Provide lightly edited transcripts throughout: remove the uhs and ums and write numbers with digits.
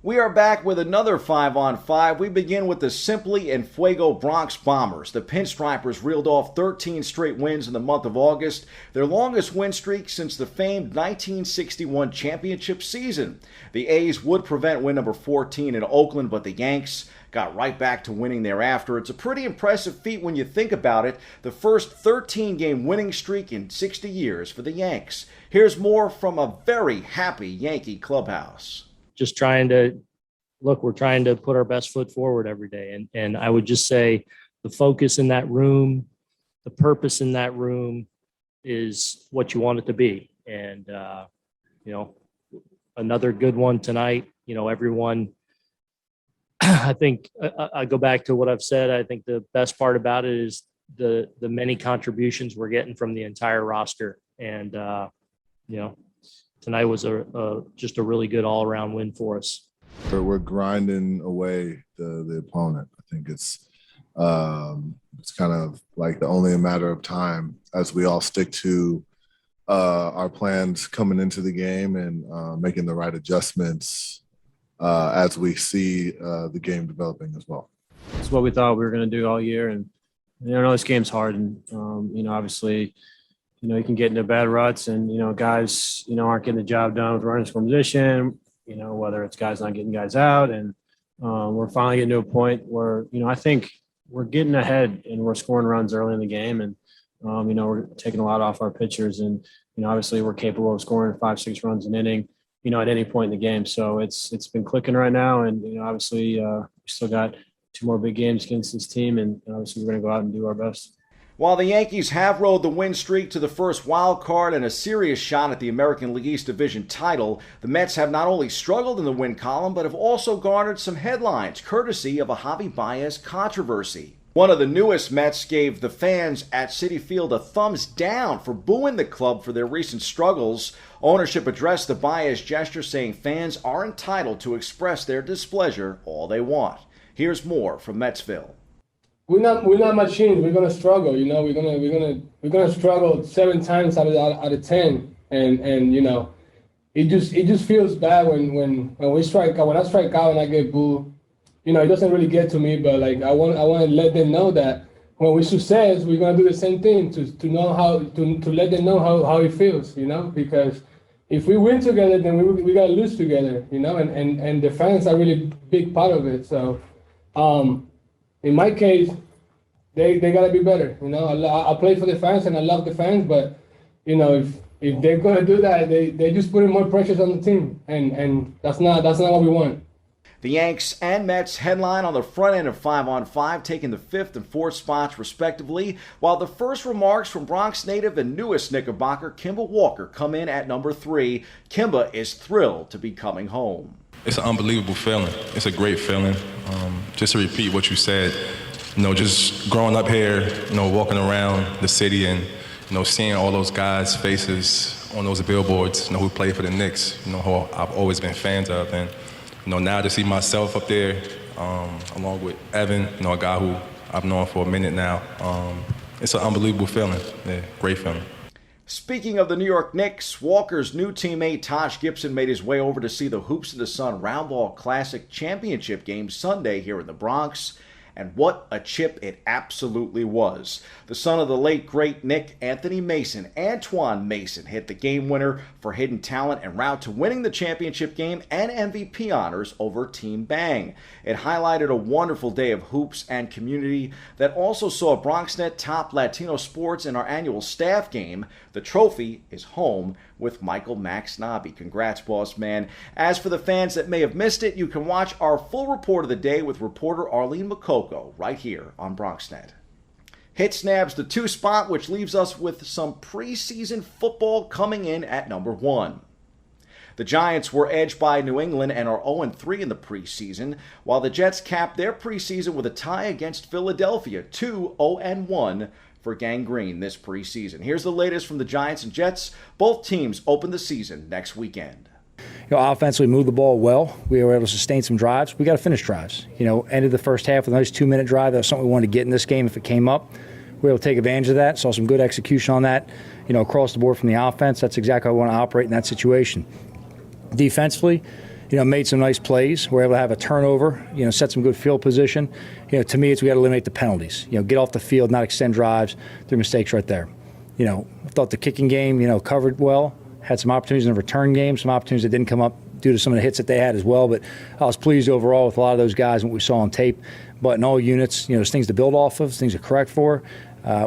We are back with another 5-on-5. We begin with the Simply and Fuego Bronx Bombers. The Pinstripers reeled off 13 straight wins in the month of August, their longest win streak since the famed 1961 championship season. The A's would prevent win number 14 in Oakland, but the Yanks got right back to winning thereafter. It's a pretty impressive feat when you think about it. The first 13-game winning streak in 60 years for the Yanks. Here's more from a very happy Yankee clubhouse. Just we're trying to put our best foot forward every day. And I would just say the focus in that room, the purpose in that room is what you want it to be. And, another good one tonight. Everyone, I think I go back to what I've said. I think the best part about it is the many contributions we're getting from the entire roster. And, tonight was just a really good all-around win for us. We're grinding away the opponent. I think it's kind of like only a matter of time as we all stick to our plans coming into the game and making the right adjustments as we see the game developing as well. It's what we thought we were going to do all year. And, I know this game's hard. And, obviously, you can get into bad ruts and, guys, aren't getting the job done with running score position, whether it's guys not getting guys out. And we're finally getting to a point where, I think we're getting ahead and we're scoring runs early in the game. And, we're taking a lot off our pitchers. And, obviously we're capable of scoring 5-6 runs an inning, at any point in the game. So it's been clicking right now. And, obviously we still got 2 more big games against this team. And obviously we're going to go out and do our best. While the Yankees have rode the win streak to the first wild card and a serious shot at the American League East Division title, the Mets have not only struggled in the win column, but have also garnered some headlines, courtesy of a Javi Baez controversy. One of the newest Mets gave the fans at Citi Field a thumbs down for booing the club for their recent struggles. Ownership addressed the Baez gesture, saying fans are entitled to express their displeasure all they want. Here's more from Metsville. We're not machines. We're gonna struggle. We're gonna struggle 7 times out of 10, and it just feels bad when we strike out. When I strike out and I get booed, it doesn't really get to me. But I want to let them know that when we success, we're gonna do the same thing to know how to let them know how it feels. Because if we win together, then we gotta lose together. And the fans are really big part of it. So. In my case, they gotta be better. I play for the fans and I love the fans, but if they're gonna do that, they just putting more pressure on the team, and that's not what we want. The Yanks and Mets headline on the front end of 5-on-5, taking the 5th and 4th spots respectively, while the first remarks from Bronx native and newest Knickerbocker Kimball Walker come in at number 3. Kimba is thrilled to be coming home. It's an unbelievable feeling. It's a great feeling. Just to repeat what you said, just growing up here, walking around the city and, seeing all those guys' faces on those billboards, who play for the Knicks, who I've always been fans of. And, now to see myself up there, along with Evan, a guy who I've known for a minute now, it's an unbelievable feeling. Yeah, great feeling. Speaking of the New York Knicks, Walker's new teammate Taj Gibson made his way over to see the Hoops in the Sun Roundball Classic Championship game Sunday here in the Bronx. And what a chip it absolutely was. The son of the late, great Nick Anthony Mason, Antoine Mason, hit the game winner for hidden talent en route to winning the championship game and MVP honors over Team Bang. It highlighted a wonderful day of hoops and community that also saw BronxNet top Latino sports in our annual staff game. The trophy is home with Michael Max Nobby. Congrats, boss man. As for the fans that may have missed it, you can watch our full report of the day with reporter Arlene Makoko right here on BronxNet. Hit snabs the 2 spot, which leaves us with some preseason football coming in at number 1. The Giants were edged by New England and are 0-3 in the preseason, while the Jets capped their preseason with a tie against Philadelphia, 2-0-1 for Gang Green this preseason. Here's the latest from the Giants and Jets. Both teams open the season next weekend. Offensively, moved the ball well. We were able to sustain some drives. We got to finish drives. Ended the first half with a nice 2-minute drive. That was something we wanted to get in this game if it came up. We were able to take advantage of that. Saw some good execution on that, across the board from the offense. That's exactly how we want to operate in that situation. Defensively, made some nice plays. We're able to have a turnover, set some good field position. To me, we got to eliminate the penalties. Get off the field, not extend drives. There are mistakes right there. I thought the kicking game, covered well. Had some opportunities in the return game, some opportunities that didn't come up due to some of the hits that they had as well. But I was pleased overall with a lot of those guys and what we saw on tape. But in all units, there's things to build off of, things to correct for.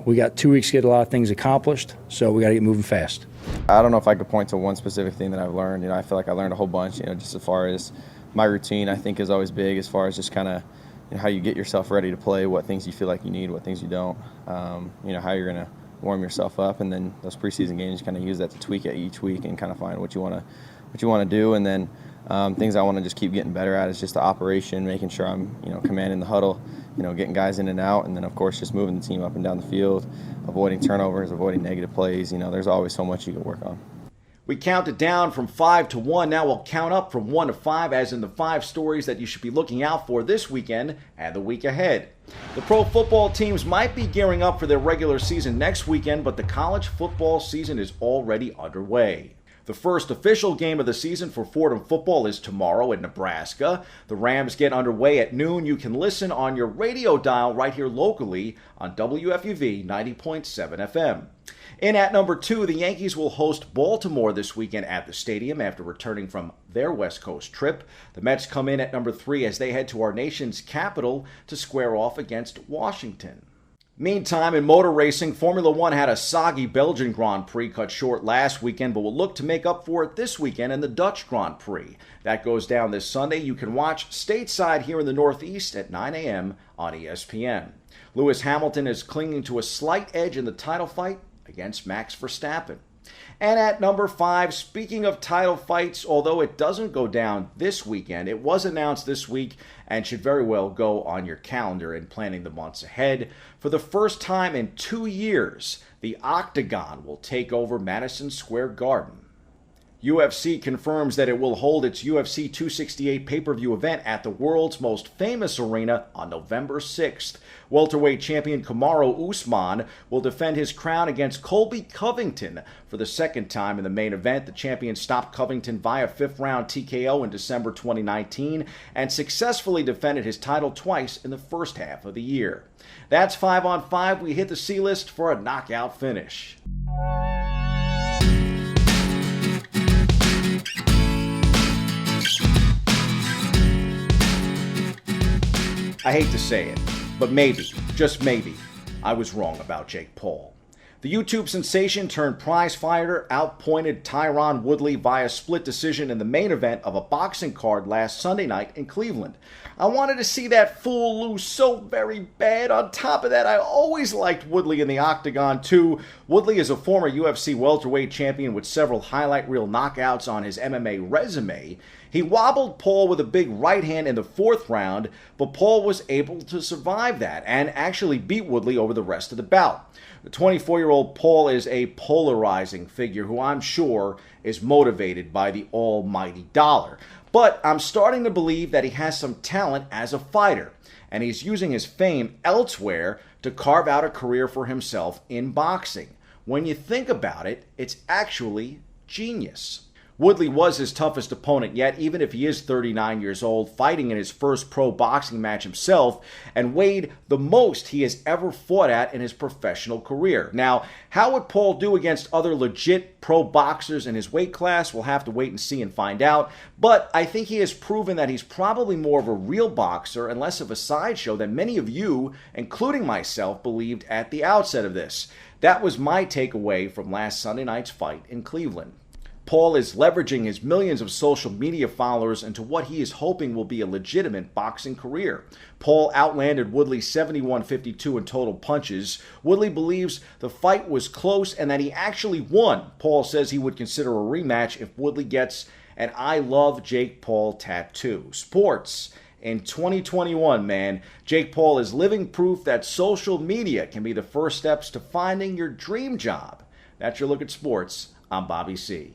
We got 2 weeks to get a lot of things accomplished, so we got to get moving fast. I don't know if I could point to one specific thing that I've learned. I feel like I learned a whole bunch, just as far as my routine, I think is always big as far as just kind of how you get yourself ready to play, what things you feel like you need, what things you don't, how you're going to warm yourself up, and then those preseason games, kind of use that to tweak it each week and kind of find what you want to do. And then things I want to just keep getting better at is just the operation, making sure I'm commanding the huddle, getting guys in and out, and then of course just moving the team up and down the field, avoiding turnovers, avoiding negative plays. There's always so much you can work on. We counted down from 5 to 1. Now we'll count up from 1 to 5, as in the 5 stories that you should be looking out for this weekend and the week ahead. The pro football teams might be gearing up for their regular season next weekend, but the college football season is already underway. The first official game of the season for Fordham football is tomorrow in Nebraska. The Rams get underway at noon. You can listen on your radio dial right here locally on WFUV 90.7 FM. In at number 2, the Yankees will host Baltimore this weekend at the stadium after returning from their West Coast trip. The Mets come in at number 3 as they head to our nation's capital to square off against Washington. Meantime, in motor racing, Formula One had a soggy Belgian Grand Prix cut short last weekend, but will look to make up for it this weekend in the Dutch Grand Prix. That goes down this Sunday. You can watch stateside here in the Northeast at 9 a.m. on ESPN. Lewis Hamilton is clinging to a slight edge in the title fight against Max Verstappen. And at number 5, speaking of title fights, although it doesn't go down this weekend, it was announced this week and should very well go on your calendar in planning the months ahead. For the first time in 2 years, the Octagon will take over Madison Square Garden. UFC confirms that it will hold its UFC 268 pay-per-view event at the world's most famous arena on November 6th. Welterweight champion Kamaru Usman will defend his crown against Colby Covington for the second time in the main event. The champion stopped Covington via 5th-round TKO in December 2019 and successfully defended his title twice in the first half of the year. That's 5 on 5. We hit the C-list for a knockout finish. I hate to say it, but maybe, just maybe, I was wrong about Jake Paul. The YouTube sensation turned prize fighter outpointed Tyron Woodley via split decision in the main event of a boxing card last Sunday night in Cleveland. I wanted to see that fool lose so very bad. On top of that, I always liked Woodley in the Octagon too. Woodley is a former UFC welterweight champion with several highlight reel knockouts on his MMA resume. He wobbled Paul with a big right hand in the 4th round, but Paul was able to survive that and actually beat Woodley over the rest of the bout. The 24-year-old Paul is a polarizing figure who I'm sure is motivated by the almighty dollar. But I'm starting to believe that he has some talent as a fighter, and he's using his fame elsewhere to carve out a career for himself in boxing. When you think about it, it's actually genius. Woodley was his toughest opponent yet, even if he is 39 years old, fighting in his first pro boxing match himself, and weighed the most he has ever fought at in his professional career. Now, how would Paul do against other legit pro boxers in his weight class? We'll have to wait and see and find out, but I think he has proven that he's probably more of a real boxer and less of a sideshow than many of you, including myself, believed at the outset of this. That was my takeaway from last Sunday night's fight in Cleveland. Paul is leveraging his millions of social media followers into what he is hoping will be a legitimate boxing career. Paul outlanded Woodley 71-52 in total punches. Woodley believes the fight was close and that he actually won. Paul says he would consider a rematch if Woodley gets an I Love Jake Paul tattoo. Sports in 2021, man. Jake Paul is living proof that social media can be the first steps to finding your dream job. That's your look at sports. I'm Bobby C.